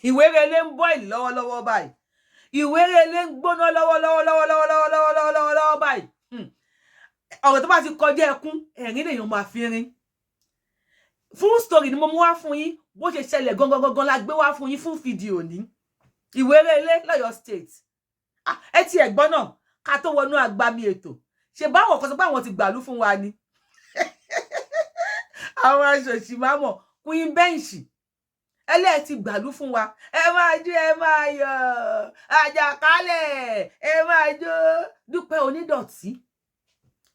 IWERE ń boil lọ́wọ́lọ́wọ́ báyìí. IWERE ń gbóná lọ́wọ́lọ́wọ́ báyìí. Ọ̀rọ̀ tó bá ti kọjá ẹkún, ẹ̀rín lèèyàn máa fi rin. Full story ni mo mú wá fún yín, bó ṣe ṣẹlẹ̀ gangan la gbé wá fún yín fún fídíò ní. IWERE lọ́yọ̀ state. Ẹ ti ẹ̀gbọ́n náà ká tó wọnú agbami ètò. Ṣé báwọn kan sọ pé àwọn ti gbàlú fún wa ni? Àwọn aṣòṣì máa mọ̀ Queen Bench. Ẹlẹ́ ti gbàlú fún wa. Ẹ máa jó, ẹ máa yọ̀. Àjàkálẹ̀, ẹ máa jó. Dúpẹ́ Onídọ̀tí.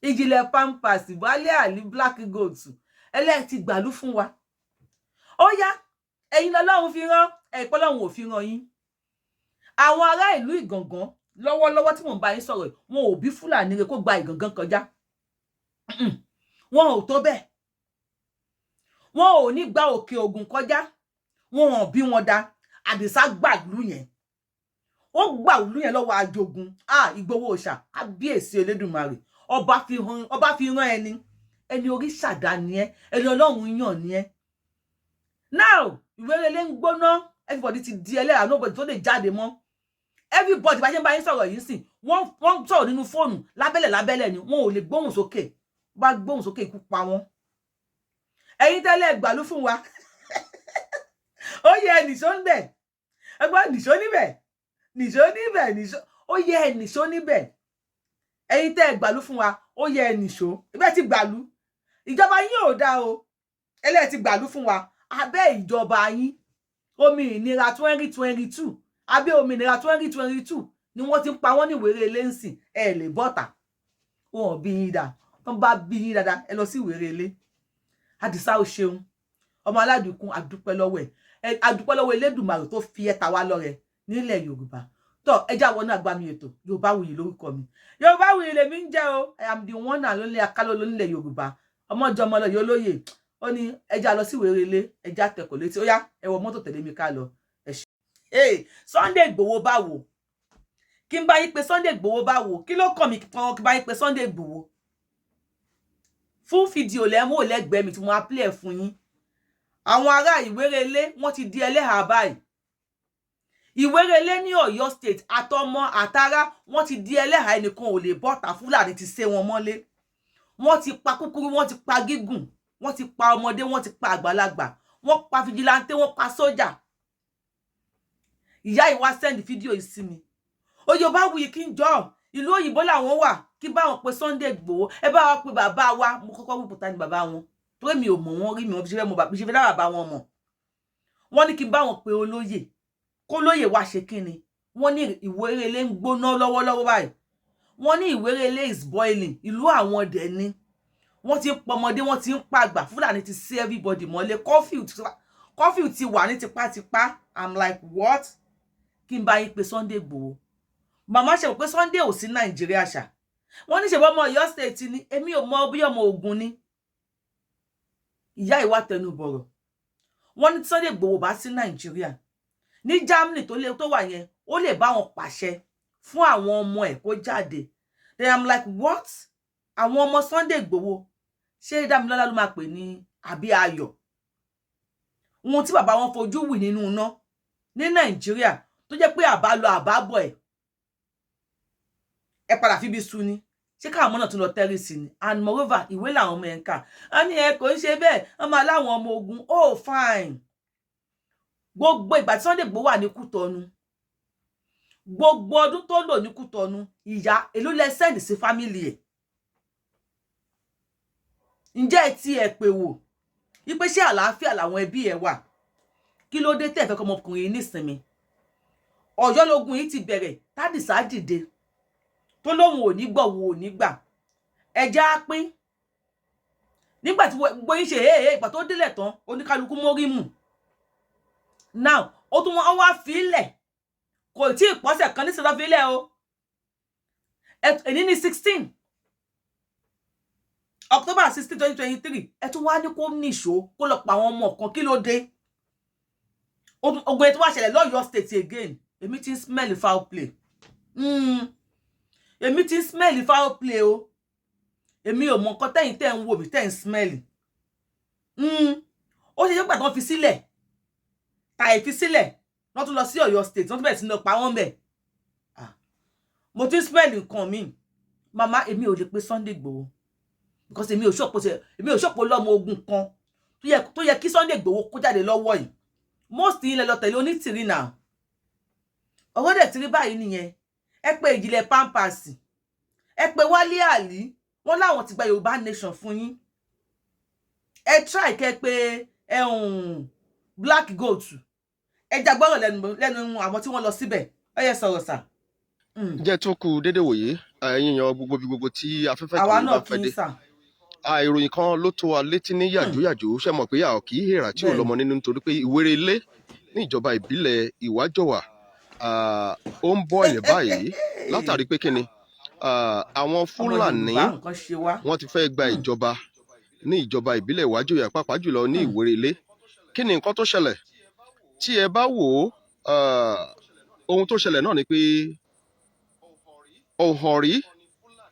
Ìjìnlẹ̀ Pampers, Wálé Àlí, Black Gold. Ẹlẹ́ ti gbàlú fún wa. Ó yá, ẹ̀yin lọ́lọ́run fi rán, ẹ̀pọ̀ lọ́run ò fi rán yín. Àwọn ará ìlú Ìgàngán lọ́wọ́lọ́wọ́ tí mò ń bá yín sọ̀rọ̀, wọn ò bí Fúlàní rẹ̀ kó gba Ìgàngán kọjá. Wọn ò tó bẹ́ẹ̀. Wọn ò ní gba Òkè Ògùn kọjá. Wọn ò bí wọn dá. Àdìsá gbàlú yẹn. Ó gbàlú yẹn lọ́wọ́ Ajogun. Ìgbòho Òòṣà, kábíyèsí Elédùmarè. Ọba fi rán ẹni orí ṣàdá ni ẹ, ẹni Ọlọ́run yàn ni ẹ. Now, IWERE ń gbóná, everybody ti di ẹlẹ́ra, nobody tó lè jáde mọ́. Everybody bá ṣe ń bá yín sọ̀rọ̀ yìí sìn, wọ́n sọ̀rọ̀ nínú fóònù lábẹ́lẹ̀ ni, wọn ò lè gbóhùn sókè. Bá gbóhùn sókè ikú pa wọ́n. Ẹ̀yin tẹ́lẹ̀ gbàlú fún wa. Ó yẹ nìṣó ń bẹ̀. Ẹgbọ́n nìṣó níbẹ̀. Nìṣó níbẹ̀, nìṣó. Ó yẹ nìṣó níbẹ̀. Ẹ̀yin tẹ́ gbàlú fún wa, ó yẹ nìṣó. Ibẹ̀ ti gbàlú. Ìjọba yín ò dá o. Ẹlẹ́ ti gbàlú fún wa. Abẹ́ ìjọba yín. Òmìnira 2022. Abẹ́ òmìnira 2022 ni wọ́n ti ń pa wọ́n ní IWERE ń sìn. Ẹ lè bọ́ta. Wọn ò bí yín dá. Wọ́n bá bí yín dáadáa, ẹ lọ sí IWERE. Àdìsá ò ṣeun. Ọmọ aládùkún adúpẹ́ lọ́wọ́ ẹ̀. Adúpẹ́ lọ́wọ́ Elédùmarè tó fi ẹ̀ta wá lọ́rẹ nílẹ̀ Yorùbá. Tọ́ ẹjá wọnú agbami ètò Yorùbáwùyí lórúkọ mi. Yorùbáwùyí lèmi ń jẹ́ o. I am the one and only akálóló nílẹ̀ Yorùbá. Ọmọ jọmọ lọ yólóyè. Ó ní ẹjá lọ sí IWERE, ẹjá tẹ̀kọ̀ létí. Ó yá, ẹ wọ mọ́tò tẹ̀lé mi ká lọ. Sunday Igboho báwo? Kí n bá yín pé Sunday Igboho báwo? Kí ló kàn mí kan kí n bá yín pé Sunday Igboho? Fún fídíò lẹ́mú ò lẹ́gbẹ̀ẹ́ mi tí mo á play fún yín. Àwọn ará IWERE wọ́n ti di ẹlẹ́hà báyìí. IWERE ní Ọ̀yọ́ state àtọmọ àtàrà wọ́n ti di ẹlẹ́hà, ẹnìkan ò lè bọ́ta. Fúlàní ti sé wọn mọ́lé. Wọ́n ti pa kúkúrú, wọ́n ti pa gígùn, wọ́n ti pa ọmọdé, wọ́n ti pa àgbàlagbà, wọ́n pa fìjìláńtẹ́, wọ́n pa sójà. Ìyá yìí wá send fídíò yìí sí mi. Yorùbáwùyí kí n jọ ìlú òyìnbó làwọn wà, kí bá wọn pe Sunday Igboho. Ẹ bá wa pe bàbá wa. Mo kọ́kọ́ wípé ta ni bàbá wọn, torí mi ò mọ̀ wọ́n rí, mi ò fi ṣe fẹ́ dá bàbá wọn mọ̀. Wọ́n ní kí n bá wọn pe olóyè, kó lóyè wá ṣe kíni. Wọ́n ní IWERE ń gbóná lọ́wọ́lọ́wọ́ báyìí. Wọ́n ní IWERE is boiling. Ìlú àwọn dẹ̀ ni. Wọ́n ti ń pọmọdé, wọ́n ti ń pàgbà. Fúlàní ti sí everybody mọ́lé. Curfew ti wà ní tipátipá. I'm like, what? Kí n bá yín pe Sunday Igboho. Màmá ṣe pé Sunday ò sí Nàìjíríà ṣá. Wọ́n ní ṣe bọ́ ọmọ Ọ̀yọ́ state ni. Èmi ò mọ bí ọmọ Ògùn ni. Ìyá ìwà tẹnu bọ̀rọ̀. Wọ́n ní Sunday Igboho bá sí Nàìjíríà. Ní Germany tó wà yẹn, ó lè bá wọn pàṣẹ fún àwọn ọmọ ẹ̀ kó jáde. Then I'm like, what? Àwọn ọmọ Sunday Igboho ṣé Dámilọ́lá ló máa pè ní àbí Ayọ̀? Ohun tí bàbá wọn fojú wì nínú iná ní Nàìjíríà tó jẹ́ pé àbá lọ àbá bọ̀ ẹ padà fi bí sú ni. Ṣé káwọn ọmọ náà tún lọ tẹ́rì sí ni? And moreover, ìwé làwọn ọmọ ẹ̀ ń kà. A ní ẹ kò ń ṣe bẹ́ẹ̀, wọ́n máa láwọn ọmọ ogun. Oh fine. Gbogbo ìgbà tí Sunday Igboho wà ní Kútọ̀nù, gbogbo ọdún tó lò ní Kútọ̀nù, ìyá èló lẹ send sí family ẹ̀. Ǹjẹ́ ẹ ti ẹ̀ pè wò wípé ṣé àlàáfíà làwọn ẹbí ẹ̀ wà? Kí ló dé tẹ́ fẹ́ kọ́ ọmọkùnrin nísinmi? Ọ̀yọ́ lógun yìí ti bẹ̀rẹ̀, tádìsá dìde tó lóhun ò ní gbọ́, wo ò ní gbà. Ẹja á pín. Nígbà tí gbogbo yín ṣe ìgbà tó délẹ̀ tán, oníkálukú mórí mù. Now, ó tún wọ́n wá fílẹ̀. Kò tí ì pọ́sẹ̀ kan ní sọ́dọ̀ fílẹ̀ o. Èní ní 16. October 16, 2023. Ẹ tún wá ní kó níṣó kó lọ pa àwọn ọmọ kan. Kí ló dé? Ogun ètò wá ṣẹlẹ̀ l'Ọ̀yọ́ state again. Èmi ti ń smell foul play. Èmi ti ń smell foul play o. Èmi ò mọ nǹkan tẹ́yin tẹ́ ń wò mí tẹ́ ń smell. Ó ṣe jẹ́ pé àtọ́ fi sílẹ̀. Tàì fi sílẹ̀. wọ́n tún lọ sí Ọ̀yọ́ state wọ́n tún bẹ̀rẹ̀ sí lọ pa wọ́n bẹ̀. Mo ti spend nǹkan mi mama èmi ò lè pe Sunday Igboho because èmi ò ṣọ̀pọ̀ lọ́mọ ogun kan tó yẹ kí Sunday Igboho kó jáde lọ́wọ́ yìí most ilẹ̀ lọ tẹ̀lé onítìrí náà ọwọ́ dẹ̀ ti rí báyìí nìyẹn ẹ pé ìjìnlẹ̀ pampers ẹ pé Wálé Àlì wọ́n láwọn ti gba Yorùbá nation fún yín ẹ try kẹ́ pé black goat ẹ jagbọ́rọ̀ lẹ́nu àwọn tí wọ́n lọ síbẹ̀ ẹ yẹ sọ̀rọ̀ sà. Jẹ́ tó kù dédé wòye ẹ̀yin yan gbogbo tí afẹ́fẹ́ kan bá fẹ́ dé ìròyìn kan ló tó wa létí ní yàjóyàjó ṣe mọ̀ pé a kì í hèrà tí ò lọ́mọ nínú nítorí pé Ìwéré Ilé ní ìjọba ìbílẹ̀ Ìwájọwà ó ń bọ́ ilẹ̀ báyìí látàrí pé kíni àwọn Fúlàní wọ́n ti fẹ́ gba ìjọba ní ìjọba ìbílẹ̀ Ìwájọwà pàápàá jùlọ ní Ìwéré Ilé kí ni nǹkan tó ṣẹlẹ̀ tí ẹ bá wò ó ohun tó ṣẹlẹ̀ náà ni pé Ọ̀họ̀rí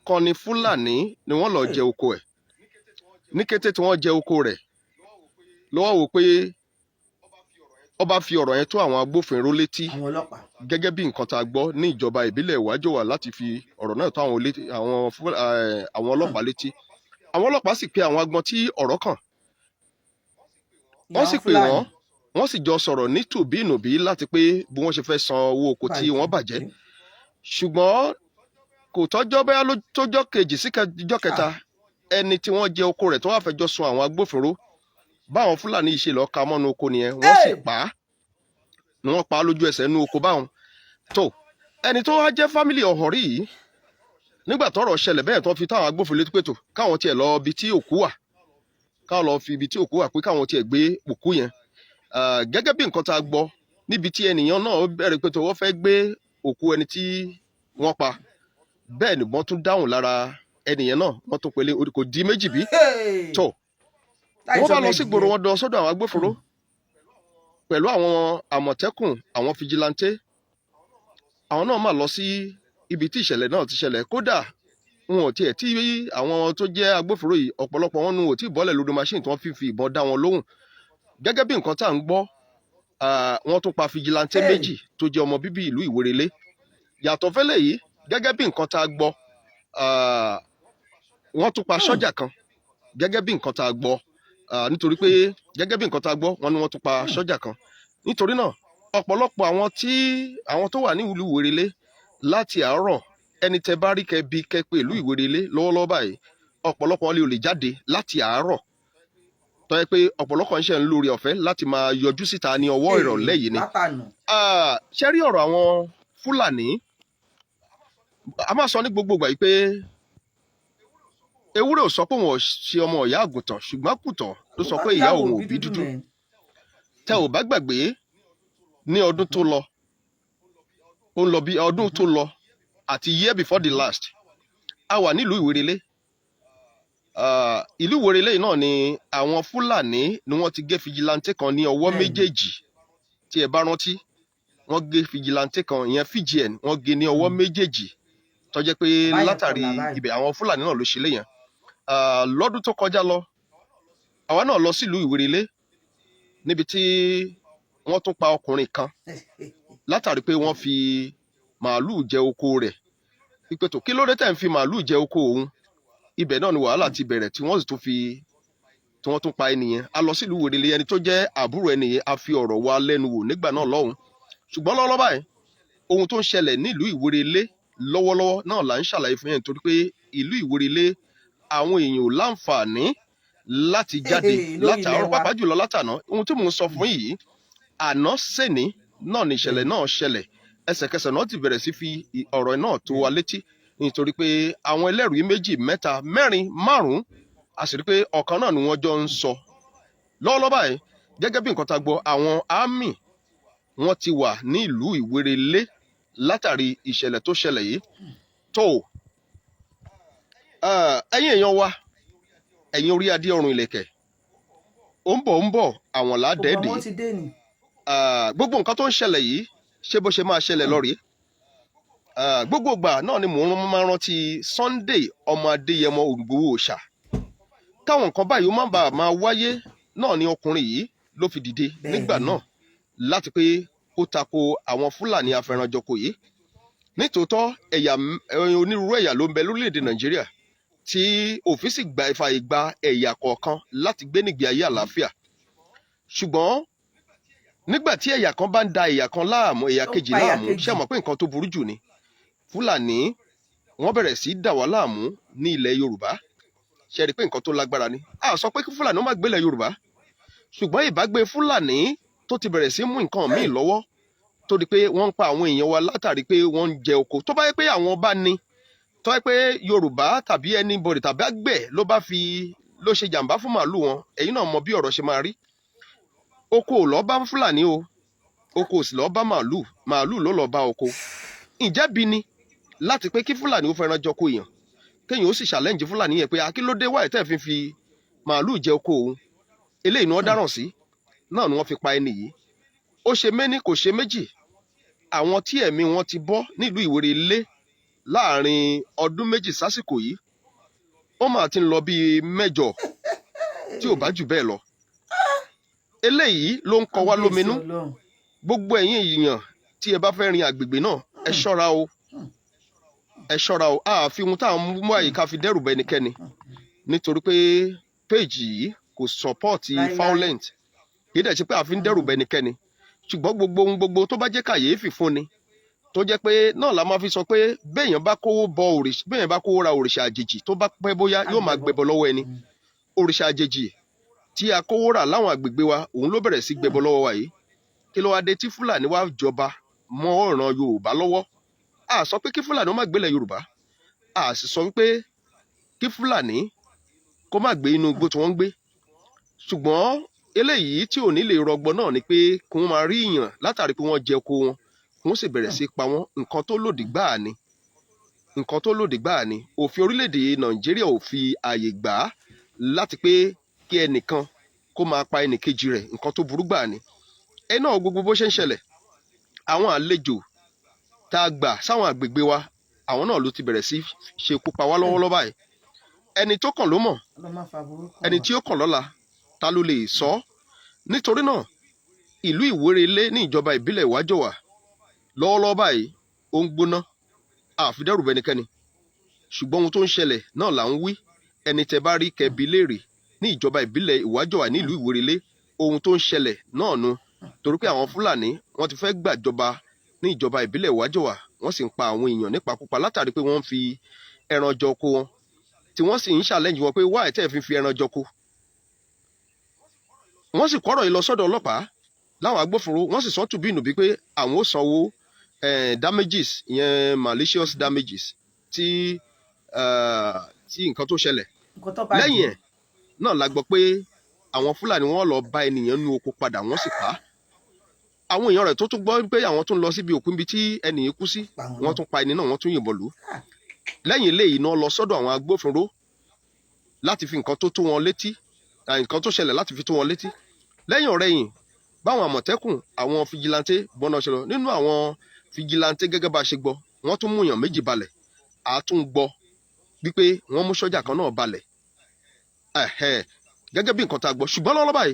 kan ni Fúlàní ni wọ́n lọ jẹ oko ẹ̀ ní kété tí wọ́n jẹ oko rẹ̀ ló wá wò pé ọba fi ọ̀rọ̀ yẹn tó àwọn agbófinró létí gẹ́gẹ́ bí nǹkan tá a gbọ́ ní ìjọba ìbílẹ̀ Ìwájọwà láti fi ọ̀rọ̀ náà tó àwọn ọlọ́pàá létí àwọn ọlọ́pàá sì pe àwọn agbọn tí ọ̀rọ̀ kàn wọ́n sì pè wọ́n sì jọ sọ̀rọ̀ ní tùbínùbí láti pé bí wọ́n ṣe fẹ́ san owó oko tí wọ́n bàjẹ́ ṣùgbọ́n kò tọ́jọ́ bẹ́ẹ̀ ló tójọ́ kejì sí ìjọ́ kẹta ẹni tí wọ́n jẹ oko rẹ̀ tó wà fẹjọ́ sun àwọn agbófinró báwọn Fúlàní yìí ṣe lọ́ọ́ ka mọ́nu oko nìyẹn wọ́n sì pa á ni wọ́n pa á lójú ẹsẹ̀ nínú oko báwọn tó ẹni tó wá jẹ́ fámìlì Ọ̀họ̀rí yìí nígbà tọ́rọ̀ ṣẹlẹ̀ bẹ́ẹ̀ tó fi táwọn agbófinró létí pé tó káwọn tiẹ̀ lọ ibi tí òkú wà káwọn lọ fi ibi tí òkú wà pé káwọn tiẹ̀ gbé òkú yẹn gẹ́gẹ́ bí nǹkan tá a gbọ́ níbi tí ẹnìyàn náà bẹ̀rẹ̀ pé tó wọ́n fẹ́ gbé òkú ẹni tí wọ́n pa bẹ́ẹ̀ ni wọ́n tún dáhùn lára ẹnìyẹn náà wọ́n tún pèlè kò di méjì bí tó wọ́n bá lọ sí gbòòrò wọn dán sọ́dọ̀ àwọn agbófinró pẹ̀lú àwọn àmọ̀tẹ́kùn àwọn fijilantè àwọn náà máa lọ sí ibi tí ìṣẹ̀lẹ̀ náà ti ṣẹlẹ̀ kódà wọn ò tiẹ̀ tí àwọn tó jẹ́ agbófinró yìí ọ̀pọ̀lọpọ̀ wọn nu ò tí bọ́lẹ̀ lórí machine tí wọ́n fi ìbọn dá wọn lóhùn gẹ́gẹ́ bí nǹkan tá à ń gbọ́ wọ́n tún pa fijilantè méjì tó jẹ́ ọmọ bíbí ìlú Ìwéré Ilé yàtọ̀ fẹ́lẹ̀ yìí gẹ́gẹ́ bí nǹkan tá a gbọ́ wọ́n tún pa sọ́jà kan gẹ́gẹ́ bí nǹkan tá a gbọ́ nítorí pé gẹ́gẹ́ bí nǹkan tá a gbọ́ wọ́n ní wọ́n tún pa sọ́jà kan nítorí náà ọ̀pọ̀lọpọ̀ àwọn tó wà ní ìlú Ìwéré Ilé láti àárọ̀ ẹni tẹ bá rí kẹbi kẹpẹ ìlú Ìwéré Ilé lọ́wọ́lọ́wọ́ báyìí ọ̀pọ̀lọpọ̀ wọn lè jáde láti àárọ̀ tó yẹ pé ọ̀pọ̀lọpọ̀ ń ṣe ń lórí ọ̀fẹ́ láti máa yọjú síta ní ọwọ́ ìrọ̀lẹ́ yìí ni ṣe rí ọ̀rọ̀ àwọn Fúlàní a máa sọ ní gbogbo ìgbà yìí pé ewúrẹ́ ò sọ pé òun ò ṣe ọmọ ìyá àgùntàn ṣùgbọ́n àgùntàn ló sọ pé ìyá òun ò bí dúdú tẹ ò bá gbàgbé ní ọdún tó lọ ó ń lọ bí ọdún tó lọ àti year before the last a wà nílùú Ìwéré Ilé ìlú Ìwéré Ilé náà ni àwọn Fúlàní ni wọ́n ti gé fijilantè kan ní ọwọ́ méjèèjì tí ẹ bá rántí wọ́n gé fijilantè kan ìyẹn FGN wọ́n gé ní ọwọ́ méjèèjì tó jẹ́ pé látàrí ibẹ̀ àwọn Fúlàní náà ló ṣe léyàn lọ́dún tó kọjá lọ àwa náà lọ sílùú Ìwéré Ilé níbi tí wọ́n tún pa ọkùnrin kan látàrí pé wọ́n fi màálùú jẹ oko rẹ̀ pípẹ́ tó kí ló dé tẹ̀ ń fi màálùú jẹ oko òun ibẹ̀ náà ni wàhálà ti bẹ̀rẹ̀ tí wọ́n sì tún pa ẹnìyẹn a lọ sílùú Ìwéré Ilé ẹni tó jẹ́ àbúrò ẹnìyẹn a fi ọ̀rọ̀ wa lẹ́nu wò nígbà náà lọ́hùn ṣùgbọ́n lọ́wọ́lọ́wọ́ báyìí ohun tó ń ṣẹlẹ̀ nílùú Ìwéré Ilé lọ́wọ́lọ́wọ́ náà là ń ṣàlàyé fún yẹn torí pé ìlú Ìwéré Ilé àwọn èèyàn ò láǹfààní láti jáde látàárọ̀ pàápàá jùlọ látàná ohun tí mò ń sọ fún yìí àná sẹ́ni náà ní ìṣẹ̀lẹ̀ náà ṣẹlẹ̀ ẹsẹ̀kẹsẹ̀ náà ti bẹ̀rẹ̀ sí fi ọ̀rọ̀ náà tó wa létí nítorí pé àwọn ẹlẹ́rìí méjì mẹ́ta mẹ́rin márùn-ún a sì rí pé ọ̀kan náà ni wọ́n jọ ń sọ lọ́wọ́lọ́wọ́ báyìí gẹ́gẹ́ bí nǹkan tá a gbọ́ àwọn ámì wọ́n ti wà ní ìlú Ìwéré Ilé látàrí ìṣẹ̀lẹ̀ tó ṣẹlẹ̀ yìí tó ẹ̀yin èèyàn wa ẹ̀yin orí adé ọrùn ìlẹ̀kẹ̀ ó ń bọ̀ àwọn ládẹ́ẹ̀dẹ́ gbogbo nǹkan tó ń ṣẹlẹ̀ yìí ṣé bó ṣe máa ṣẹlẹ̀ lọ́rìí gbogbo ìgbà náà ni mò ń máa rántí Sunday ọmọ Adéyẹmọ Ògbówó Òòṣà káwọn nǹkan báyìí ó má bàa máa wáyé náà ni ọkùnrin yìí ló fi dìde nígbà náà láti pé kó kó tako àwọn Fúlàní afẹranjọkò yìí. Nítòótọ́ onírúurú ẹ̀yà ló ń bẹ lórílẹ̀‐èdè Nàìjíríà tí òfin sì fààyè gba ẹ̀yà kọ̀ọ̀kan láti gbé nígbé ayé àlàáfíà. Ṣùgbọ́n nígbà tí ẹ̀yà kan bá ń da ẹ̀yà kan láàmú, ẹ̀yà kejì láàmú, ṣé mọ̀ pé nǹkan tó burú jù ni. Fúlàní wọ́n bẹ̀rẹ̀ sí dà wá láàmú ní ilẹ̀ Yorùbá. Ṣé rí pé nǹkan tó lágbára ni. A sọ pé kí Fúlàní má gbé ilẹ̀ Yorùbá, ṣùgbọ́n ìbágbé Fúlàní tó ti bẹ̀rẹ̀ sí mú nǹkan míì lọ́wọ́ tó di pé wọ́n ń pa àwọn èèyàn wa látàrí pé wọ́n ń jẹ oko. Tó bá yẹ pé àwọn bá ní, tó yẹ pé Yorùbá tàbí anybody tàbí àgbẹ̀ ló ṣe jàǹbá fún màálù wọn, ẹ̀yin náà mọ bí ọ̀rọ̀ ṣe máa rí. Oko ò lọ bá Fúlàní o, oko ò sì lọ bá màálù ló lọ bá oko. Ìjẹ́bi ni láti pé kí Fúlàní ó fẹ́ràn jọko èèyàn, kéèyàn ó sì challenge Fúlàní yẹn pé akílódé wáyé tẹ́ fi màálù jẹ oko òun. Eléyìí ni wọ́n dáràn sí, náà ni wọ́n fi pa ẹni yìí. Ó ṣe méní kò ṣe méjì, àwọn tí ẹ̀mí wọn ti bọ́ nílùú Ìwéré Ilé láàrin ọdún méjì sásìkò yìí, ó máa ti ń lọ bíi 8 tí ò bá jù bẹ́ẹ̀ lọ. Eléyìí ló ń kọ wá lóminú. Gbogbo ẹ̀yin èèyàn tí ẹ bá fẹ́ rin àgbègbè náà, ẹ ṣọ́ra o, ẹ ṣọ́ra o. Àfi ohun táwọn mú àyíká fi dẹ́rù bẹ ẹnikẹ́ni, nítorí pé péèjì yìí kò support violent, kì í dẹ̀ ṣe pé àfi ń dẹ́rù bẹ ẹnikẹ́ni. Ṣùgbọ́n gbogbo tó bá jẹ́ kàyéfì fún ni, tó jẹ́ pé náà la máa fi sọ pé béèyàn bá kówó ra òrìṣà àjèjì, tó bá pẹ́ bóyá yóò máa gbẹbọ lọ́wọ́ ẹni. Òrìṣà àjèjì tí a kówó rà láwọn àgbègbè wa, òun ló bẹ̀rẹ̀ sí gbẹbọ lọ́wọ́ wa yìí. Kí ló wá dé tí Fúlàní wá jọba mọ́ ọ̀ràn Yorùbá lọ́wọ́? A sọ pé kí Fúlàní ó má gbélẹ̀ Yorùbá, a sì sọ wípé kí Fúlàní kó má gbé inú igbó tí wọ́n ń gbé. Ṣùgbọ́n eléyìí tí ò ní lè rọgbọ náà ni pé kí wọ́n máa rí ìyàn látàrí pé wọ́n jẹ oko wọn, wọ́n sì bẹ̀rẹ̀ sí pa wọ́n. Nǹkan tó lòdì gbáà ni, nǹkan tó lòdì gbáà ni. Òfin orílẹ̀-èdè Nàìjíríà ò fi ààyè gbà á láti pé kí ẹnìkan kó máa pa ẹnìkejì rẹ̀. Nǹkan tó burú gbáà ni. Ẹ náà gbogbo bó ṣe ń ṣẹlẹ̀, àwọn àlejò tá a gbà sáwọn àgbègbè wa, àwọn náà ló ti bẹ̀rẹ̀ sí ṣekú pa wá lọ́wọ́lọ́wọ́ báyìí. Ẹni tó kàn ló mọ̀, ẹni tí ó kàn lọ́la ta ló lè sọ. Nítorí náà ìlú Ìwéré Ilé ní ìjọba ìbílẹ̀ Ìwájọwà lọ́wọ́lọ́wọ́ báyìí ó ń gbóná, àfi dẹ́rù bẹnikẹ́ni. Ṣùgbọ́n ohun tó ń ṣẹlẹ̀ náà là ń wí. Ẹni tẹ́ bá rí kẹ́bi léèrè ní ìjọba ìbílẹ̀ Ìwájọwà ní ìlú Ìwéré Ilé, ohun tó ń ṣẹlẹ̀ náà nu. Torí pé àwọn Fúlàní wọ́n ti fẹ́ gbàjọba ní ìjọba ìbílẹ̀ Ìwájọwà, wọ́n sì ń pa àwọn èèyàn nípakúpa látàrí pé wọ́n ń fi ẹran jọko wọn, tí wọ́n sì ń challenge wọn pé wáyé tẹ́ fi ẹran jọko. Wọ́n sì kọ́rọ̀ yìí lọ sọ́dọ̀ ọlọ́pàá láwọn agbófinró, wọ́n sì sọ tùbí ìnùbí pé àwọn ó sanwó damages, ìyẹn malicious damages tí nǹkan tó ṣẹlẹ̀. Lẹ́yìn ẹ̀ náà la gbọ́ pé àwọn Fúlàní wọ́n lọ bá ènìyàn nú oko padà, wọ́n sì pa á. Àwọn èèyàn rẹ̀ tó tún gbọ́ pé àwọn tún lọ síbi òkú ibi tí ẹnìyàn kú sí, wọ́n tún pa ẹni náà, wọ́n tún yìnbọn lù ú. Lẹ́yìn eléyìí náà lọ sọ́dọ̀ àwọn agbófinró láti fi nǹkan tó tó wọn létí, nǹkan tó ṣẹlẹ̀ láti fi tó wọn létí. Lẹ́yìn ọ̀rẹ́yìn báwọn àmọ̀tẹ́kùn, àwọn fìjìláńtẹ́ gbọ́nà ṣe lọ. Nínú àwọn fìjìláńtẹ́ gẹ́gẹ́ bá a ṣe gbọ́, wọ́n tún mú èèyàn 2 balẹ̀. A tún gbọ́ wípé wọ́n mú sọ́jà kan náà balẹ̀. Gẹ́gẹ́ bí nǹkan tá a gbọ́. Ṣùgbọ́n lọ́wọ́ báyìí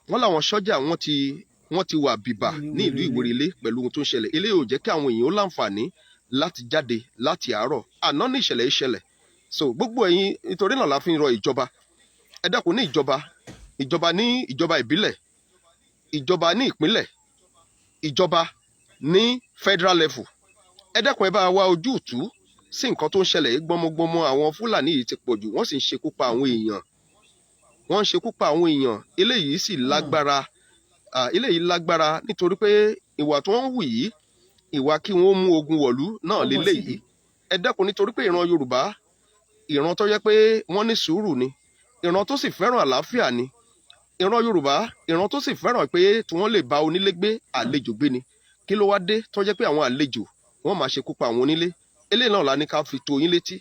wọ́n láwọn sọ́jà wọ́n ti wà bìbà ní ìlú Ìwéré Ilé pẹ̀lú ohun tó ń ṣẹlẹ̀. Eléyìí ò jẹ́ kí àwọn èèyàn ó láǹfààní láti jáde láti àárọ̀. Àná ní ìṣẹ̀lẹ̀ ìṣẹ̀lẹ̀. So gbogbo ẹ̀yin, nítorí náà la fi ń rọ ìjọba, ẹ dákun ní ìjọba ní ìjọba ìbílẹ̀, ìjọba ní ìpínlẹ̀, ìjọba ní federal level, ẹ dákun ẹ bá wá ojútùú sí nǹkan tó ń ṣẹlẹ̀. Gbọmọgbọmọ àwọn Fúlàní yìí ti pọ̀jù, wọ́n sì ń ṣekú pa àwọn èèyàn, wọ́n ń ṣekú pa àwọn èèyàn. Eléyìí sì lágbára, eléyìí lágbára nítorí pé ìwà tó ń hù yìí, ìwà kí wọ́n mú ogun wọ̀lú náà léléyìí. Ẹ dákun, nítorí pé ìran Yorùbá, ìran tó yẹ pé wọ́n ní sùúrù ni, ìran tó sì fẹ́ràn àlàáfíà ni. Ìran Yorùbá, ìran tó sì fẹ́ràn pé tí wọ́n lè bá onílé gbé, àlejò gbé ni. Kí ló wá dé tó jẹ́ pé àwọn àlejò wọ́n máa ṣekú pa àwọn onílé? Eléyìí náà la ní ká fi tó yín létí.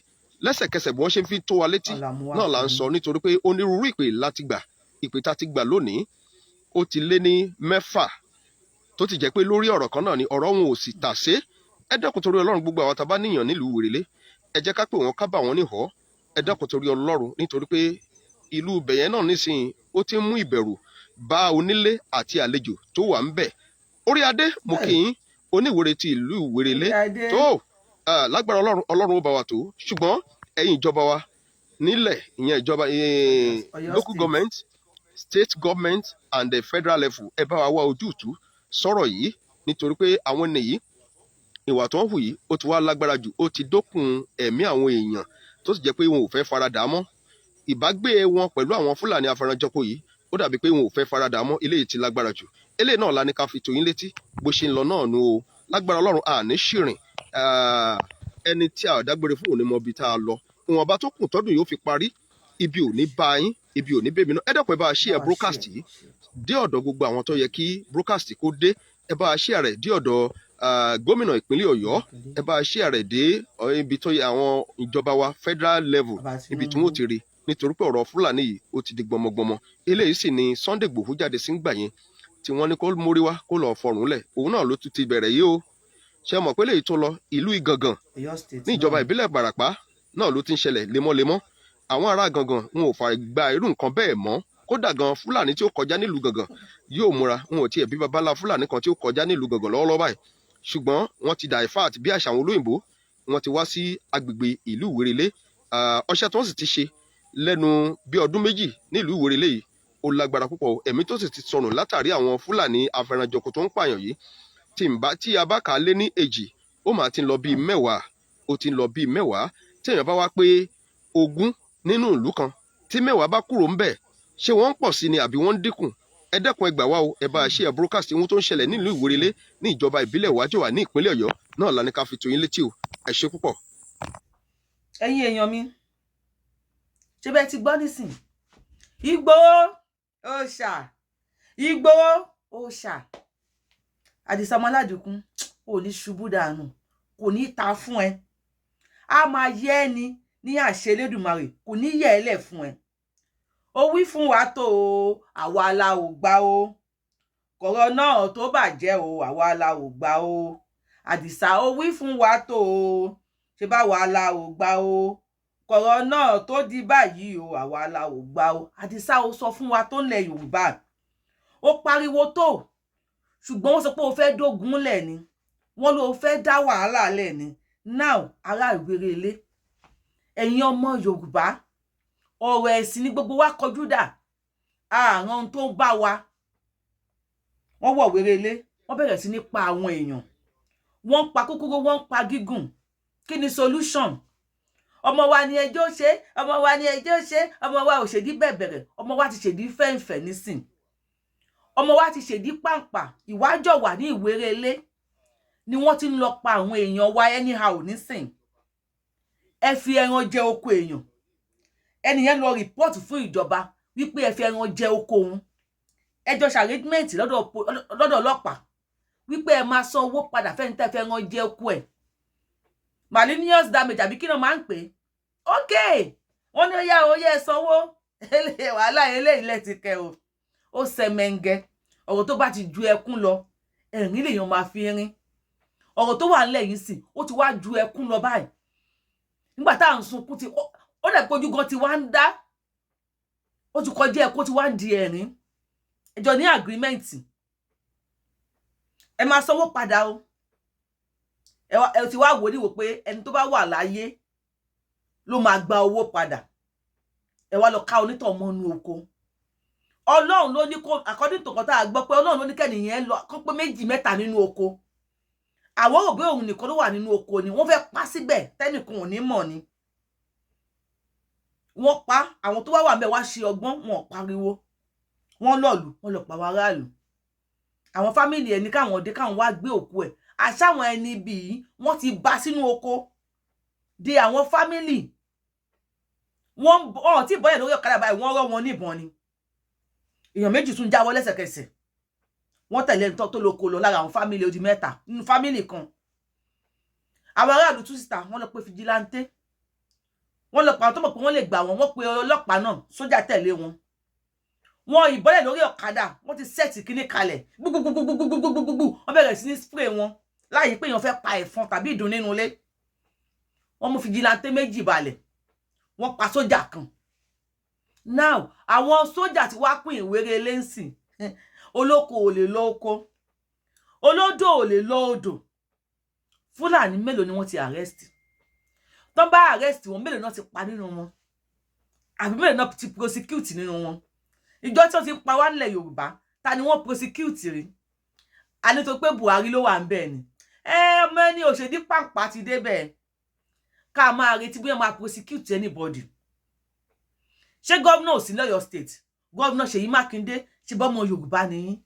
Lẹ́sẹ̀kẹsẹ̀ bí wọ́n ṣe ń fi tó wa létí náà là ń sọ, nítorí pé onírúurú ìpè láti gbà. Ìpè tá ti gbà lónìí ó ti lé ní 6 tó ti jẹ́ pé lórí ọ̀rọ̀ kan náà ni, ọ̀rọ̀ wọn ò sì tà sé. Ẹ dákun torí Ọlọ́run, gbogbo àwọn tá bá níyàn nílùú Ìwéré Ilé, ẹ jẹ́ ká pè wọ́n, ká bà wọ́n níhọ́. Ẹ dákun torí Ọlọ́run, nítorí pé ìlú bẹ̀yẹn náà nísìnyí ó ti ń mú ìbẹ̀rù bá onílé àti àlejò tó wà ń bẹ̀. orí adé mo kí yín oníwèrè ti ìlú ìwérelé tó lágbára ọlọ́run ó bá wa tó ṣùgbọ́n ẹ̀yin ìjọba wa nílẹ̀ ìyẹn ìjọba local government state government and the federal level ẹ bá wa wá ojútùú sọ̀rọ̀ yìí nítorí pé àwọn ènìyàn ìwà tó ń hù yìí ó ti wá lágbára jù ó ti dókun ẹ̀mí àwọn èèyàn tó sì jẹ́ pé wọn ò fẹ́ faradà mọ́ ìbágbé wọn pẹ̀lú àwọn fúlàní afẹranjẹko yìí ó dàbí pé wọn ò fẹ́ faradà mọ́ eléyìí ti lágbára jù eléyìí náà la ní ká fi tó yín létí bó ṣe ń lọ náà nu o lágbára ọlọ́run àní ṣìrìn ẹni tí a dágbére fún òní mọ ibi tá a lọ ìwọ̀nba tó kù tọ́dún yóò fi parí ibi ò ní bá yín ibi ò ní bèmí náà ẹ dẹ́kun ẹ bá a share broadcast yìí dé ọ̀dọ̀ gbogbo àwọn tó yẹ kí broadcast kó dé ẹ bá a share rẹ̀ dé ọ̀dọ̀ gómìnà ìpínlẹ̀ ọ̀yọ́ ẹ bá a share rẹ̀ dé ibi tó yẹ àwọn ìjọba wa federal level ibi tí wọ́n ti rí nítorí pé ọ̀rọ̀ fúlàní yìí ó ti di gbọmọgbọmọ eléyìí sì ni Sunday Igboho jáde sí gbà yẹn tí wọ́n ní kó mórí wá kó lọ́ọ́ fọrùn lẹ̀ òun náà ló tún ti bẹ̀rẹ̀ yìí o ṣe mọ̀ pé léyìí tó lọ ìlú Ìgangan ní ìjọba ìbílẹ̀ Ìbàràpá náà ló ti ń ṣẹlẹ̀ lemọ́lemọ́ àwọn ará Gangan wọn ò fà gba irú nǹkan bẹ́ẹ̀ mọ́ kódà gan Fúlàní tí ó kọjá nílùú Gangan yóò múra wọn ò tiẹ̀ bí babalá Fúlàní kan tí ó kọjá nílùú Gangan lọ́wọ́lọ́wọ́ báyìí ṣùgbọ́n wọ́n ti dà ifá àti bí àṣà àwọn olóyìnbó wọ́n ti wá sí agbègbè ìlú Ìwérelé ọṣẹ́ tí wọ́n sì ti ṣe lẹ́nu bí ọdún méjì nílùú Ìwérelé yìí ó lágbára púpọ̀ ẹ̀mí tó sì ti sọnù látàrí àwọn Fúlàní afẹranjọkọ tó ń pààyàn yìí tí a bá kà á lé ní èjì ó máa ti ń lọ bíi mẹ́wàá ó ti ń lọ bíi mẹ́wàá tí èèyàn bá wá pé 20 nínú ìlú kan tí mẹ́wàá bá kúrò ńbẹ̀ ṣé wọ́n ń pọ̀ sí ni àbí wọ́n ń dínkù ẹ dẹ́kun ẹ gbà wá o ẹ bá a ṣe ẹ broadcast ohun tó ń ṣẹlẹ̀ nílùú Ìwérelé ní ìjọba ìbílẹ̀ Ìwájọwà ní ìpínlẹ̀ Ọ̀yọ́ náà la ní ká fi tó yín létí o ẹ ṣé púpọ̀. ẹ̀yin èèyàn mi ṣé bẹ́ẹ̀ ti gbọ́ nísìn Ìgbòho òòṣà Ìgbòho òòṣà Àdìsá Ọmọládìkún ò ní ṣubú dànù kò ní ta fún ẹ a máa yẹ ẹni ní àṣẹ Elédùmarè kò ní yẹ ẹ lẹ̀ fún ẹ ó wí fún wa tó o àwa la ò gbà o kọ̀rọ̀ náà tó bàjẹ́ o àwa la ò gbà o Àdìsá ó wí fún wa tó o ṣe bá wa la ò gbà o kọ̀rọ̀ náà tó di báyìí o àwa la ò gbà o Àdìsá ó sọ fún wa tó ńlẹ̀ Yorùbá ó pariwo tó ṣùgbọ́n wọ́n sọ pé ó fẹ́ dógun lẹ̀ ni wọ́n ló fẹ́ dá wàhálà lẹ̀ ni now ará Ìwérelé ẹ̀yin ọmọ Yorùbá ọ̀rọ̀ ẹ̀sìn ni gbogbo wa kọjú dà àrùn tó ń bá wa wọ́n wọ̀ Ìwérelé wọ́n bẹ̀rẹ̀ sí ní pa àwọn èèyàn wọ́n pa kúkúrú wọ́n pa gígùn kí ni solution ọmọ wa ni ẹjọ́ ṣe ọmọ wa ni ẹjọ́ ṣe ọmọ wa ò ṣèdí bẹ̀bẹ̀rẹ̀ ọmọ wa ti ṣèdí fẹ́ǹfẹ̀ nísìn ọmọ wa ti ṣèdí pàǹpà Ìwájọwà ní Ìwérelé ni wọ́n ti ń lọ pa àwọn èèyàn wa anyhow nísìn ẹ fi ẹran jẹ oko èèyàn ẹnìyẹn lọ rìpọ́ọ̀tù fún ìjọba wípé ẹ fi ẹran jẹ oko òun ẹjọ́ ṣàrẹ́gímẹ́ǹtì lọ́dọ̀ ọlọ́pàá wípé ẹ máa san owó padà fẹ́ni tẹ́ fẹ́ ẹran jẹ oko ẹ̀ malicious damage àbí kí náà máa ń pè é ok wọ́n ní ó yá ẹ sanwó wàhálà eléyìí lẹ́ti kẹ o ó sẹmẹngẹ ọ̀rọ̀ tó bá ti ju ẹkún lọ ẹ̀rín lèèyàn máa fi rín ọ̀rọ̀ tó wà nílẹ̀ yìí sì ó ti wá ju ẹkún lọ báyìí nígbà tá à ń sunkún ó dẹ̀ pójú gan ti wá ń dá ó ti kọjá ẹkún ti wá ń di ẹ̀rín ẹjọ́ ní agreement ẹ máa sanwó padà o ẹ ti wá wò níwò pé ẹni tó bá wà láyé ló máa gba owó padà ẹ wá lọ ká onítọ̀ mọ́nú oko Ọlọ́run ló ní kó according to kọ́tà gbọ́ pé Ọlọ́run ló ní kẹ́nìyẹn lọ kó pé 2 mẹ́ta nínú oko àwọn òbí òun nìkan ló wà nínú oko ni wọ́n fẹ́ pa síbẹ̀ tẹ́nìkan ò ní mọ̀ ni wọ́n pa àwọn tó wà ńbẹ̀ wá ṣe ọgbọ́n wọn pariwo wọ́n lọ́lù wọ́n lọ pa àwọn aráàlú àwọn fámìlì ẹni káwọn dé káwọn wá gbé òkú ẹ̀ àṣàwọn ẹni bíi wọ́n ti bá sínú oko de àwọn fámìlì wọ́n ti bọ́yẹ̀ lórí ọ̀kadà báyìí wọ́n rọ́ wọn níbọn ni èèyàn méjì tún jáwọ́ lẹ́sẹ̀kẹsẹ̀ wọ́n tẹ̀lé ẹni tó lóko lọ lára àwọn fámìlì odi 3 nínú fámìlì kan àwọn aráàlú tún síta wọ́n lọ pé fìjìláńtẹ́ wọ́n lọ pa àwọn tó mọ̀ pé wọ́n lè gbà wọ́n pe ọlọ́pàá náà sójà tẹ̀lé wọn ìbọ́lẹ̀ lórí ọ̀kadà wọ́n ti sẹ́ẹ̀tì kíní kalẹ̀ gbogbogbogbogbogbogbogbogbò wọ́n bẹ̀rẹ̀ sí ní spray wọn láàyè pé èèyàn fẹ́ pa ẹ̀fọn tàbí ìdun nínú ilé wọ́n mú fìjìláńtẹ́ 2 balẹ̀ wọ́n pa sójà kan now àwọn sójà tí wá pín Ìwérelé ń sìn olóko ò lè lọ oko olódò ò lè lọ odò. Fúlàní mélòó ni wọ́n ti arrest? Tó bá arrest wọn, mélòó náà ti pa nínú wọn? Àbí mélòó náà ti prosecute nínú wọn? Ìjọ tí wọ́n ti pa wá nílẹ̀ Yorùbá, ta ni wọ́n prosecute rí? A ní tó pé Buhari ló wà ńbẹ̀ ni. Ọmọ ẹni òṣèdí pàǹpà ti débẹ̀. Ká máa retí bí wọ́n máa prosecute anybody. Ṣé gómìnà ò sí lọ́yọ̀ state? Gómìnà Ṣèyí Mákindé ṣe bọ́mọ Yorùbá ni.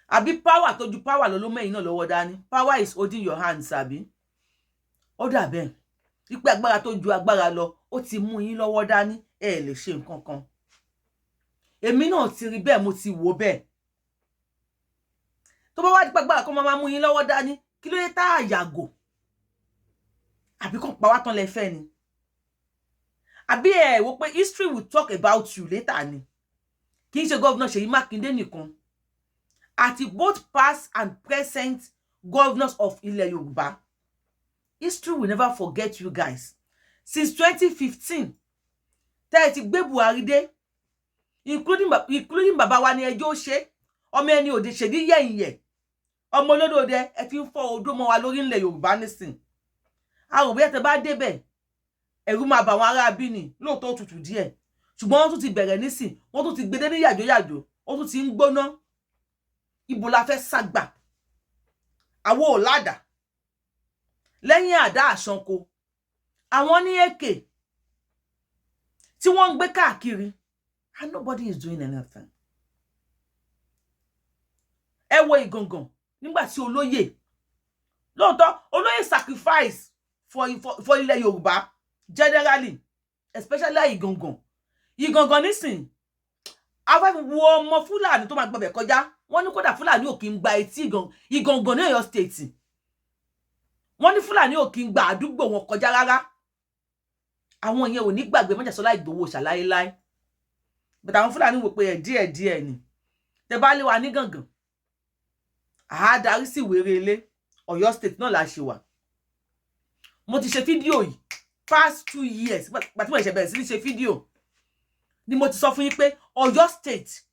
Àbí power tó ju power lọ ló mẹ́yìn náà lọ́wọ́ dání. Power is holding your hands, àbí? Ó dà bẹ́ẹ̀. Wípé agbára tó ju agbára lọ, ó ti mú yín lọ́wọ́ dání, ẹ lè ṣe nǹkan kan. Èmi náà ti rí bẹ́ẹ̀, mo ti wò bẹ́ẹ̀. Tó bá wá di agbára kan máa mú yín lọ́wọ́ dání, kí ló dé tá yàgò? Àbí kàn pa wá tán lẹ fẹ́ ni? Àbí ẹ wò pé history will talk about you later ni? Kì í ṣe Governor Ṣèyí Mákindé nìkan. Àti both past and present governors of ilẹ̀ Yorùbá. History will never forget you guys. Since 2015, tẹ́ ẹ ti gbé Buhari dé, including bàbá wa ni ẹjọ́ ṣe, ọmọ ẹni òde ṣèdí yẹ̀yẹ̀, ọmọ olódòdẹ ẹ ti ń fọ́ odó mọ́ wa lórí ilẹ̀ Yorùbá nísìn. A rò bóyá tẹ́ bá débẹ̀, ẹ̀rù máa bà wọn ará bí ni, lóòótọ́ tutù díẹ̀. Ṣùgbọ́n wọ́n tún ti bẹ̀rẹ̀ nísìn, wọ́n tún ti gbé ní yàjò, ó tún ti ń gbóná. Ibo la fẹ́ sàgbà? Àwo ò ládà. Lẹ́yìn àdá àṣanko, àwọn ní èkè tí wọ́n ń gbé káàkiri, and nobody is doing anything. Ẹ wo Ìgangan nígbà tí olóyè, lóòótọ́ olóyè sacrifice for ilẹ̀ Yorùbá generally, especially Ìgangan nísìn. Afẹ́ wo ọmọ Fúlàní tó máa gbọbẹ̀ kọjá, wọ́n ní kódà Fúlàní ò kí ń gba etí Ìgangan ní Ọ̀yọ́ state. Wọ́n ní Fúlàní ò kí ń gba àdúgbò wọn kọjá rárá. Àwọn yẹn ò ní gbàgbé Májàsọ́lá Ìgbòho ṣàláéláé. But àwọn Fúlàní wò pé díẹ̀ ni. Tẹ́ bá lé wa ní Ìgangan, a darí sí Ìwéré Ilé, Ọ̀yọ́ state náà la ṣe wà. Mo ti ṣe fídíò yìí past 2 years. Pàtí mo ṣe bẹ̀rẹ̀ sí ní ṣe fídíò ni mo ti sọ fún yín pé Ọ̀yọ́ state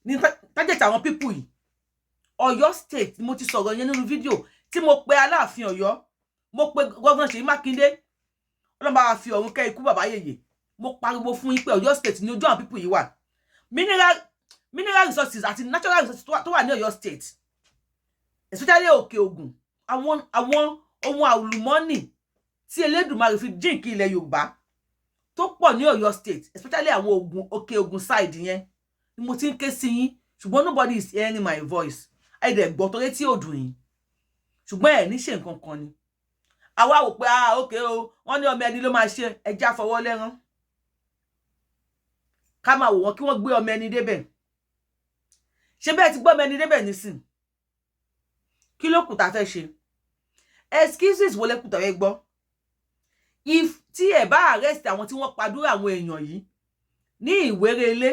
ni target àwọn people yìí. Ọ̀yọ́ state ni mo ti sọ̀rọ̀ yẹn nínú fídíò tí mo pe Aláàfin Ọ̀yọ́, mo pe Governor Ṣèyí Mákindé. Ọlọ́run bá wa fi ọ̀run kẹ́ ikú bàbá yèyè. Mo pariwo fún yín pé Ọ̀yọ́ state ni ojú àwọn people yìí wà. Mineral resources àti natural resources tó wà ní Ọ̀yọ́ state, especially Òkè Ògùn, àwọn ohun àlùmọ́nì tí Elédùmarè fi jíǹkì ilẹ̀ Yorùbá tó pọ̀ ní Ọ̀yọ́ state, especially àwọn Òkè Ògùn side yẹn ni mo ti ń ké sí yín. Ṣùgbọ́n nobody is hearing my voice. Ẹ dẹ̀ gbọ́ tó létí òdùn yín. Ṣùgbọ́n ẹ ní ṣe nǹkan kan ni. Àwa wò pé okay o, wọ́n ní ọmọ ẹni ló máa ṣe, ẹja fọwọ́ lẹ́rán. Ká máa wò wọ́n kí wọ́n gbé ọmọ ẹni débẹ̀. Ṣé bẹ́ẹ̀ ti gbọ́ ọmọ ẹni débẹ̀ nísìn? Kí ló kù tá fẹ́ ṣe? Excuses wo lẹ kù tá fẹ́ gbọ́? If tí ẹ bá arrest àwọn tí wọ́n padúrà àwọn èèyàn yìí ní Ìwéré Ilé,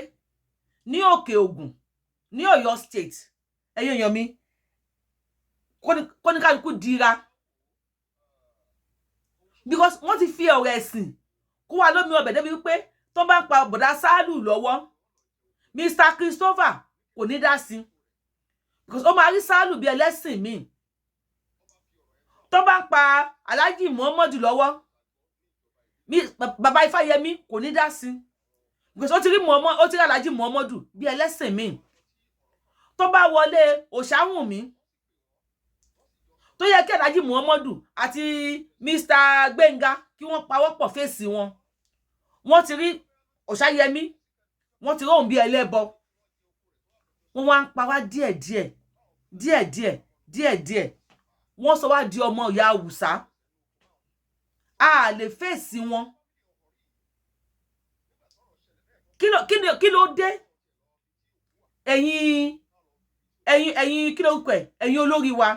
ní Òkè Ògùn, ní Ọ̀yọ́ state, ẹ̀yin èèyàn mi, kóníkálukú dira. Because wọ́n ti fi ọ̀rọ̀ ẹ̀sìn kó wa lómi ọbẹ̀ débi wípé tó bá ń pa bọ̀dá Sálù lọ́wọ́, Mr. Christopher kò ní dá sí. Because ó máa rí Sálù bí ẹlẹ́sìn míì. Tó bá ń pa Alhaji Muhammadu lọ́wọ́, bàbá Ifáyẹmí kò ní dá sí. Because ó ti rí Alhaji Muhammadu bí ẹlẹ́sìn míì. Tó bá wọlé Òṣàwùnmí, tó yẹ kí Alhaji Muhammadu àti Mr. Gbénga kí wọ́n pawọ́pọ̀ fèsì wọn. Wọ́n ti rí Òṣàyẹmí, wọ́n ti rí òun bí ẹlẹ́bọ. Wọ́n wá ń pa wá díẹ̀díẹ̀. Wọ́n sọ wá di ọmọ ìyá Awùsá. A lè fèsì wọn. Kí ló dé? Ẹ̀yin kí ló kọ ẹ̀? Ẹ̀yin olórí wa.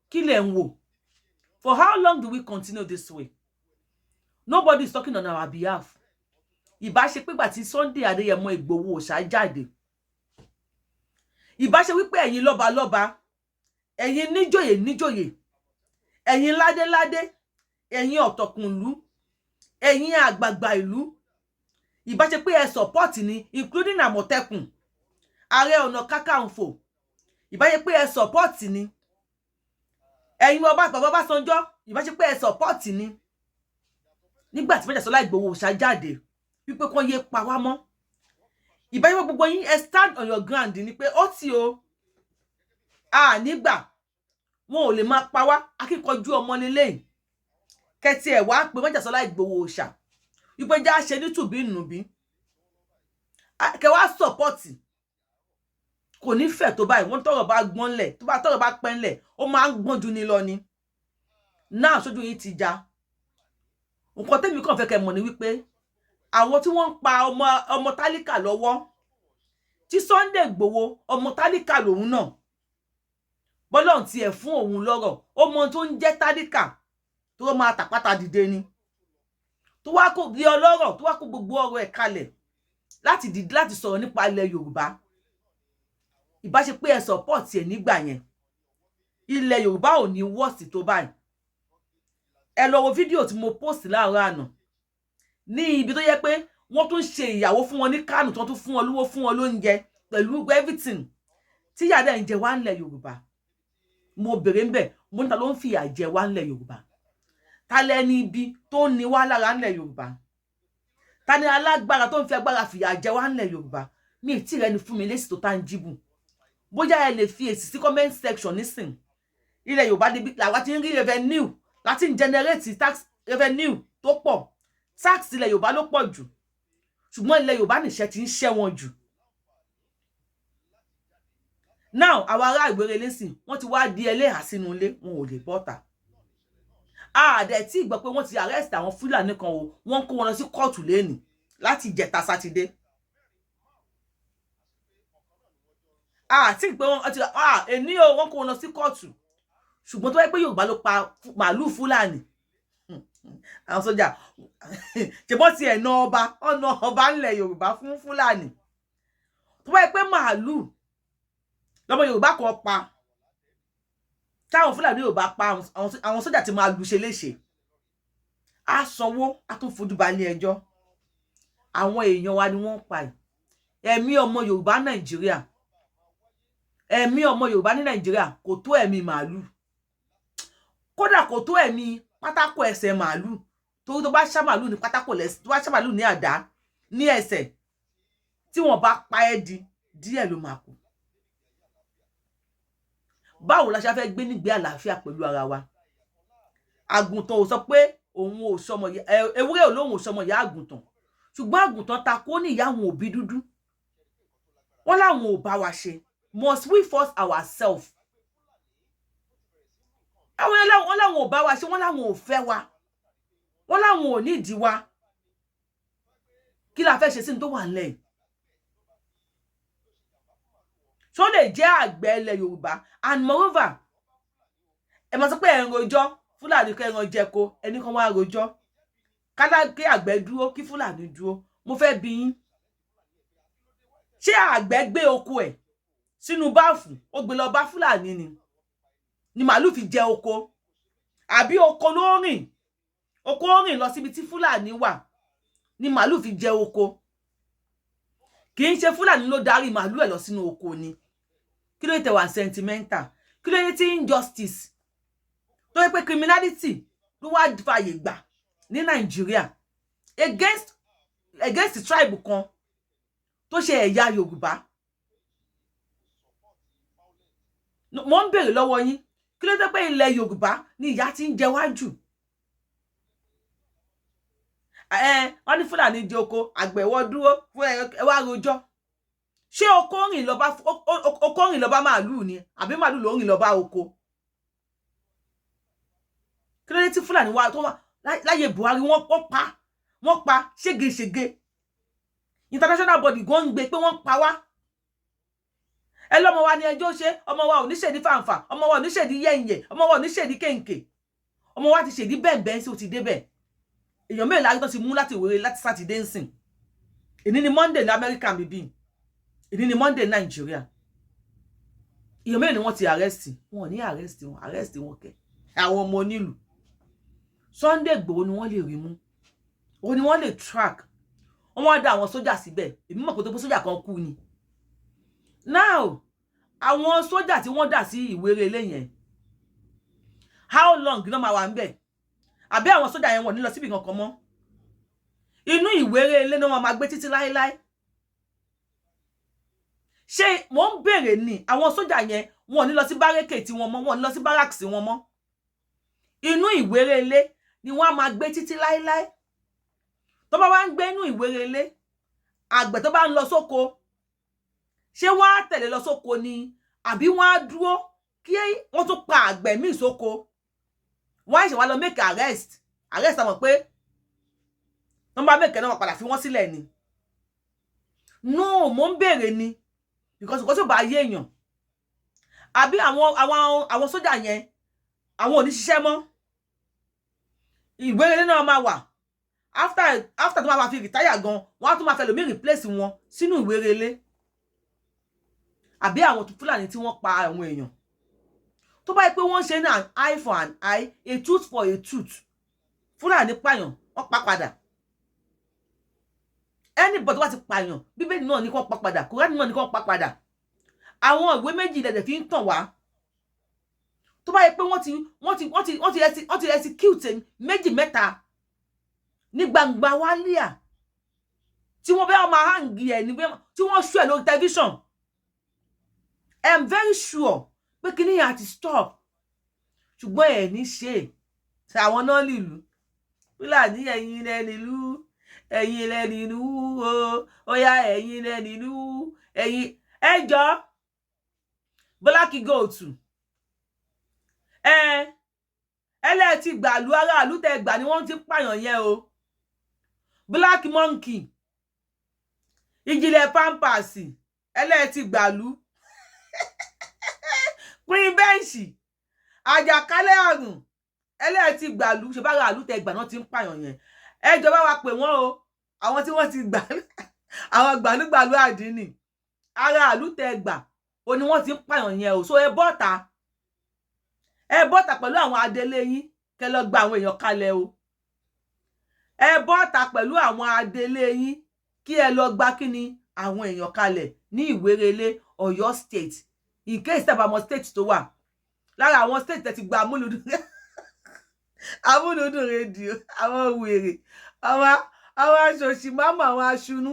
Kí lẹ̀ ń wò? For how long do we continue this way? Nobody is talking on our behalf. Ìbá ṣe pé gbà tí Sunday Adéyẹmọ Ìgbòho Òòṣà jáde. Ìbá ṣe wípé ẹ̀yin lọ́balọ́ba, ẹ̀yin níjòyè, ẹ̀yin ládéládé, ẹ̀yin ọ̀tọ̀kùnlú, ẹ̀yin àgbààgbà ìlú. Ìbá ṣe pé ẹ support ni, including Àmọ̀tẹ́kùn, Ààrẹ Ọ̀nà Kakanfò, ìbá ṣe pé ẹ support ni ẹ̀yin bàbá Ọbásanjọ́ ìbá ṣe pé ẹ support ni nígbà tí Májàsọ́lá Ìgbòho Òòṣà jáde wípé kán yé pa wá mọ́ ìbá ṣe pé gbogbo yín ẹ stand on your ground ni pé ó ti o nígbà wọn ò lè máa pa wá akíkanjú ọmọ lélẹ́yìn kẹtì ẹ̀ wá pé Májàsọ́lá Ìgbòho Òòṣà wípé já ṣe nítùbí nùbí kẹ wá support kò ní fẹ́ tó báyìí wọ́n tọ́rọ̀ bá gbọ́n lẹ̀ tó bá tọ́rọ̀ bá pẹ́ ńlẹ̀ ó máa ń gbọ́n ju ni lọ ni náà sójú yìí ti já nǹkan tẹ́mi kàn fẹ́ kẹ́ mọ̀ ni wípé àwọn tí wọ́n ń pa ọmọ tálíkà lọ́wọ́ tí Sunday Igboho ọmọ tálíkà lòun náà bọ́lọ́run tiẹ̀ fún òun lọ́rọ̀ ó mọ tó ń jẹ́ tálíkà tó máa tàpátá dìde ni tó wá kó di ọlọ́rọ̀ tó wá kó gbogbo ọ̀rọ̀ ẹ̀ kalẹ̀ láti dìde láti sọ̀rọ̀ nípa ilẹ̀ Yorùbá ìbá ṣe pé ẹ support ẹ̀ nígbà yẹn ilẹ̀ Yorùbá ò ní wọ́ọ̀sì tó báyìí ẹ lọ wo fídíò tí mo post láàárọ̀ àná ní ibi tó yẹ pé wọ́n tún ṣe ìyàwó fún wọn ní Kánò tó tún fún wọn lówó fún wọn lóúnjẹ pẹ̀lú everything tí ìyà dẹ̀ ń jẹ wá ńlẹ̀ Yorùbá mo bèrè ń bẹ̀ mo níta ló ń fìyà jẹ wá ńlẹ̀ Yorùbá ta lẹni ibi tó ń ni wá lára ńlẹ̀ Yorùbá ta ni alágbára tó ń fi agbára fìyà jẹ wá ńlẹ̀ Yorùbá mi ì tí rẹni fún mi lésì tó tangible bóyá ẹ lè fi èsì sí comment section nísìn ilẹ̀ Yorùbá débi làwa ti ń rí revenue láti ń generate tax revenue tó pọ̀ tax ilẹ̀ Yorùbá ló pọ̀ jù ṣùgbọ́n ilẹ̀ Yorùbá nìṣẹ́ ti ń ṣẹ́ wọn jù now àwọn ará Ìwéré lẹ́sìn wọ́n ti wá di ẹlẹ́hà sínú ilé wọn ò lè bọ́ta àdẹ̀ tí ìgbọ́ pé wọ́n ti arrest àwọn Fúlàní kan o wọ́n kó wọn lọ sí kóòtù lẹ́nìí láti ìjẹta sátidé àti pé wọ́n ti èní o wọ́n kó wọn lọ sí kóòtù ṣùgbọ́n tó wáyé pé Yorùbá ló pa màálù Fúlàní àwọn sójà ṣèbọ́ ti ẹ̀ na ọba ńlẹ̀ Yorùbá fún Fúlàní tó wáyé pé màálù lọ́mọ Yorùbá kan pa táwọn Fúlàní Yorùbá pa àwọn sójà ti máa lù ṣe léṣe á sanwó á tún fojú balẹ̀ ẹjọ́ àwọn èèyàn wa ni wọ́n pa ẹ̀mí ọmọ Yorùbá Nàìjíríà ẹ̀mí ọmọ Yorùbá ní Nàìjíríà kò tó ẹ̀mí màálù kódà kò tó ẹ̀mí pátákó ẹsẹ̀ màálù torí tó bá ṣá màálù ní pátákó lẹ́sẹ̀ tó bá ṣá màálù ní àdá ní ẹsẹ̀ tí wọ́n bá pa ẹ́ di díẹ̀ ló máa kù báwo la ṣe fẹ́ gbé nígbé àlàáfíà pẹ̀lú ara wa àgùntàn ò sọ pé òun ò sọmọ ewúrẹ́ ò lóun ò sọmọ ìyá àgùntàn ṣùgbọ́n àgùntàn ta kó ní ìyá àwọn òbí dúdú wọ́n láwọn ò bá wa ṣe must we force ourselves àwọn láwọn ò bá wa ṣe wọ́n láwọn ò fẹ́ wa wọ́n láwọn ò nídìí wa kí la fẹ́ ṣe sí ní tó wà nílẹ̀ ṣó lè jẹ́ àgbẹ̀ ilẹ̀ Yorùbá and moreover ẹ máa sọ pé ẹ̀ ń rojọ́ Fúlàní kẹ́ ẹran jẹko ẹni kan wá rojọ́ kálá kí àgbẹ̀ dúró kí Fúlàní dúró mo fẹ́ bi yín ṣé àgbẹ̀ gbé oko ẹ̀ sínú báàfù ó gbé lọ bá Fúlàní ni màálù fi jẹ oko àbí oko ló rìn lọ síbi tí Fúlàní wà ni màálù fi jẹ oko kì í ṣe Fúlàní ló darí màálù ẹ̀ lọ sínú oko ni kí ló tẹ̀ wá sentimental kí ló tí injustice tó yẹ pé criminality ló wá fàyè gbà ní Nàìjíríà against tribe kan tó ṣe ẹ̀yà Yorùbá mo ń bèrè lọ́wọ́ yín kí ló dé pé ilẹ̀ Yorùbá ni ìyà ti ń jẹ wá jù wọ́n ní Fúlàní jẹ oko àgbẹ̀wọ̀ dúró fún ẹ wá rojọ́ ṣé oko rìn lọ bá màálù ni àbí màálù ló rìn lọ bá oko kí ló dé tí Fúlàní wá tó wá láyé Buhari wọ́n pa ségesège international body gan ń gbé pé wọ́n pa wá ẹ lọ́mọ wa ni ẹjọ́ ṣe ọmọ wa ò ní ṣèdí fàǹfà ọmọ wa ò ní ṣèdí yẹ̀yẹ̀ ọmọ wa ò ní ṣèdí kéǹkè ọmọ wa ti ṣèdí bẹ́ẹ̀ sí ó ti débẹ̀ èèyàn mẹ́rin láti tó ti mú láti Ìwéré láti sátidé ń sìn èní ni Monday ní Amẹ́ríkà bíbí èní ni Monday Nàìjíríà èèyàn mẹ́rin ni wọ́n ti arrest wọn ní arrest wọn kẹ́ àwọn ọmọ onílù Sunday Igboho ni wọ́n lè rí mú òun ni wọ́n lè track wọ́n wá dá àwọn sójà síbẹ̀ èmi mọ̀ pé tó pé sójà kan kú ni now àwọn sójà tí wọ́n dà sí Ìwéré Ilé yẹn how long ló máa wà ńbẹ̀ àbí àwọn sójà yẹn wọ́n ní lọ síbi kankan mọ́ inú Ìwéré Ilé ni wọ́n máa gbé títí láéláé ṣé mo ń béèrè ni àwọn sójà yẹn wọ́n ní lọ sí bárẹ́kè tí wọ́n mọ́ wọ́n ní lọ sí barracks wọn mọ́ inú Ìwéré Ilé ni wọ́n á máa gbé títí láéláé tó bá wá ń gbé inú Ìwéré Ilé àgbẹ̀ tó bá ń lọ sóko ṣé wọ́n á tẹ̀lé lọ sóko ni àbí wọ́n á dúró kí wọ́n tún pa àgbẹ̀ míì sóko wọ́n á ṣe wá lọ make arrest àmọ̀ pé wọ́n bá make náà wọ́n padà fi wọ́n sílẹ̀ ni no mo ń béèrè ni because kò tó bá yé èèyàn àbí àwọn sójà yẹn àwọn ò ní ṣiṣẹ́ mọ́ Ìwéré Ilé náà máa wà after tó máa fi retire gan wọ́n á tún máa fẹ́ lómi replace wọn sínú Ìwéré Ilé àbí àwọn Fúlàní tí wọ́n pa àwọn èèyàn tó bá yẹ pé wọ́n ṣe ní an eye for an eye a tooth for a tooth Fúlàní pààyàn wọ́n pa padà anybody wá ti pààyàn Bíbélì náà ní kó pa padà Kùránì náà ní kó pa padà àwọn ìwé méjì lẹ̀dẹ̀ fi ń tàn wá tó bá yẹ pé wọ́n ti execute méjì mẹ́ta ní gbangba wálíà tí wọ́n bẹ́ẹ̀ máa hàngì ẹ̀ ní tí wọ́n ṣú ẹ̀ lórí tẹlifíṣàn I am very sure pé kíní yẹn àti stop ṣùgbọ́n ẹ̀ ní ṣe ṣe àwọn náà nílùú Fúlàní ẹ̀yin ilẹ̀ nílùú ẹ̀yin ilẹ̀ nílùú ó yá ẹ̀yin ilẹ̀ nílùú ẹ̀yin ẹjọ́ Black Goat ẹlẹ́ẹ̀tì gbàlú aráàlú tẹ gbà ni wọ́n ti pààyàn yẹn o Black Monkey Ìjìnlẹ̀ Pampers ẹlẹ́ẹ̀tì gbàlú Queen Bench Àjàkálẹ̀ àrùn ẹlẹ́ẹ̀tì gbàlú ṣe bá aráàlú tẹ gbà náà ti ń pààyàn yẹn ẹjọ́ bá wa pè wọ́n o àwọn tí wọ́n ti gbà àwọn gbàlúgbàlú àdínì aráàlú tẹ gbà ó ní wọ́n ti ń pààyàn yẹn o so ẹ bọ́ta pẹ̀lú àwọn adelé yín kẹ́ lọ gba àwọn èèyàn kalẹ̀ o ẹ bọ́ta pẹ̀lú àwọn adelé yín kí ẹ lọ gba kíni àwọn èèyàn kalẹ̀ ní Ìwéré Ilé Ọ̀yọ́ state in case tẹ́ bá mọ̀ state tó wà lára àwọn state tẹ́ ti gba amúlùdùn rédíò àwọn wèrè àwọn aṣòṣì máma àwọn aṣunú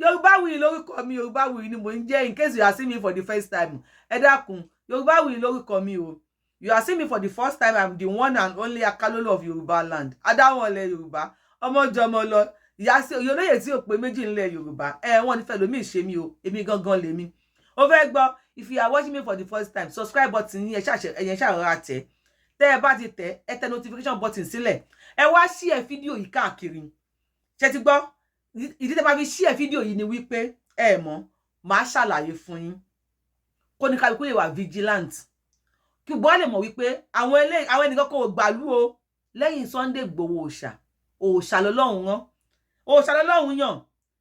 Yorùbáwùyí lórúkọ mi Yorùbáwùyí ni mo ń jẹ́ in case you are seeing me for the first time ẹ dákun Yorùbáwùyí lórúkọ mi o you are seeing me for the first time I'm the one and only Akalolo of Yorùbá land adáwọ̀nlẹ̀ Yorùbá ọmọjọmọ lọ ìyá sí olóyè tí ò pé méjì ńlẹ̀ Yorùbá wọ́n ní fẹ́ lómi ìṣe mi o èmi gangan lèmi ó fẹ́ gbọ́ if you are watching me for the first time subscribe button yín ẹ̀yẹn ṣàrọ̀ra tẹ̀ ẹ bá ti tẹ̀ ẹ tẹ notification button sílẹ̀ ẹ wá share fídíò yìí káàkiri ṣé ti gbọ́ ìdí tẹ́ bá fi share fídíò yìí ni wípé ẹ mọ̀ máa ṣàlàyé fún yín kó ní kálukú lè wà vigilant kí gbọ́ lè mọ̀ wípé àwọn ẹnìkan kò gbàlú o lẹ́yìn Sunday Igboho òòṣà lọ́lọ́run rán òòṣà lọ́lọ́run yàn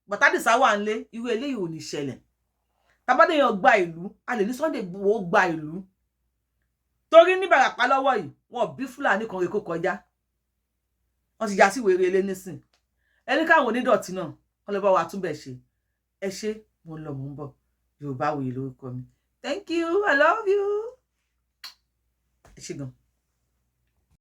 gbàtàdìsá wà ń lé irú eléyìí ò ní ṣẹlẹ̀ tabádéyàn gba ìlú a lè ní Sunday Igboho gba ìlú torí ní Ìbàràpá lọ́wọ́ yìí wọn bí Fúlàní kan rèé kó kọjá wọn ti já sí Ìwéré Ilé nísìn ẹni káwọn onídọ̀tí náà wọn lọ bá wa túbẹ̀ ṣe ẹ ṣé mo ń lọ mò ń bọ̀ Yorùbáwùyí lórúkọ mi thank you I love you ẹ ṣé gan.